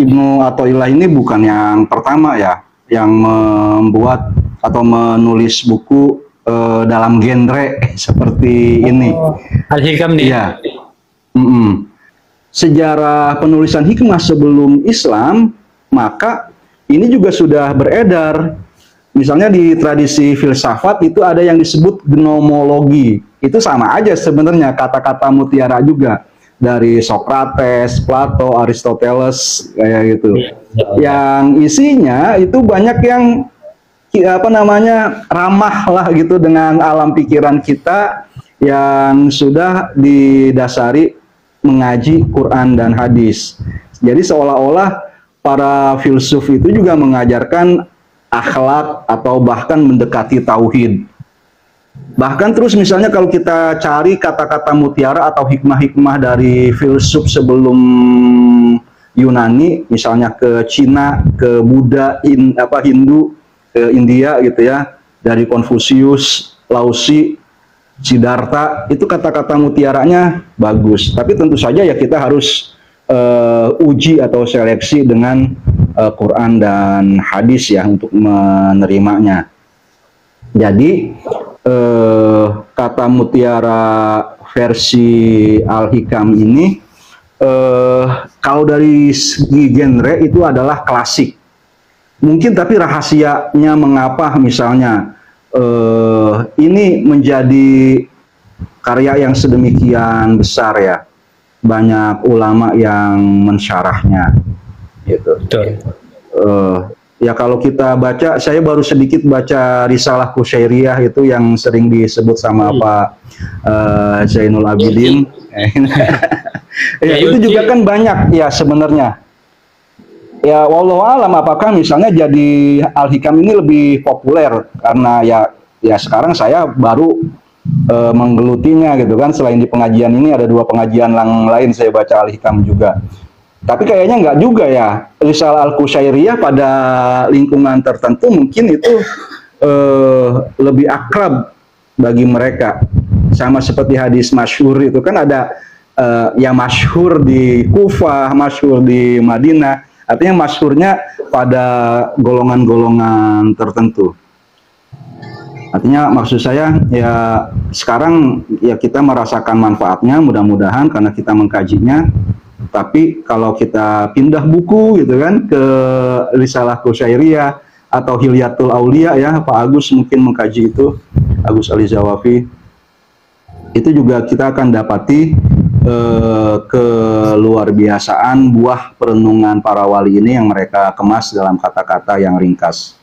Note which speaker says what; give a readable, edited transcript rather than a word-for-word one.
Speaker 1: Ibnu Athaillah ini bukan yang pertama ya, yang membuat atau menulis buku dalam genre seperti ini.
Speaker 2: Al-Hikam nih.
Speaker 1: Iya. Sejarah penulisan hikmah sebelum Islam, maka ini juga sudah beredar. Misalnya di tradisi filsafat itu ada yang disebut gnomologi. Itu sama aja sebenarnya, kata-kata mutiara juga. Dari Socrates, Plato, Aristoteles, kayak gitu. Yang isinya itu banyak yang ramah lah gitu dengan alam pikiran kita yang sudah didasari mengaji Quran dan hadis. Jadi seolah-olah para filsuf itu juga mengajarkan akhlak atau bahkan mendekati tauhid. Bahkan terus misalnya kalau kita cari kata-kata mutiara atau hikmah-hikmah dari filsuf sebelum Yunani, misalnya ke Cina, ke Buddha, Hindu, ke India gitu ya, dari Konfusius, Laozi, Siddhartha, itu kata-kata mutiaranya bagus. Tapi tentu saja ya kita harus uji atau seleksi dengan Quran dan hadis ya untuk menerimanya. Jadi kata mutiara versi Al-Hikam ini kalau dari segi genre itu adalah klasik. Mungkin tapi rahasianya mengapa misalnya ini menjadi karya yang sedemikian besar ya, banyak ulama yang mensyarahnya gitu. Ya kalau kita baca, saya baru sedikit baca Risalah Kusyairiyah itu yang sering disebut sama Pak Zainul Abidin. Ya itu juga kan banyak ya sebenarnya. Ya wallahu alam apakah misalnya jadi Al-Hikam ini lebih populer karena ya sekarang saya baru menggelutinya gitu kan. Selain di pengajian ini ada 2 pengajian yang lain saya baca Al-Hikam juga. Tapi kayaknya nggak juga ya. Risalah Al-Kusyairiyah pada lingkungan tertentu mungkin itu lebih akrab bagi mereka. Sama seperti hadis masyhur itu kan ada yang masyhur di Kufah, masyhur di Madinah. Artinya masyhurnya pada golongan-golongan tertentu. Artinya maksud saya ya sekarang ya kita merasakan manfaatnya mudah-mudahan karena kita mengkajinya. Tapi kalau kita pindah buku gitu kan ke Risalah Kusyairiyah atau Hilyatul Aulia ya, Pak Agus mungkin mengkaji itu, Agus Alizawafi, itu juga kita akan dapati keluar biasaan buah perenungan para wali ini yang mereka kemas dalam kata-kata yang ringkas.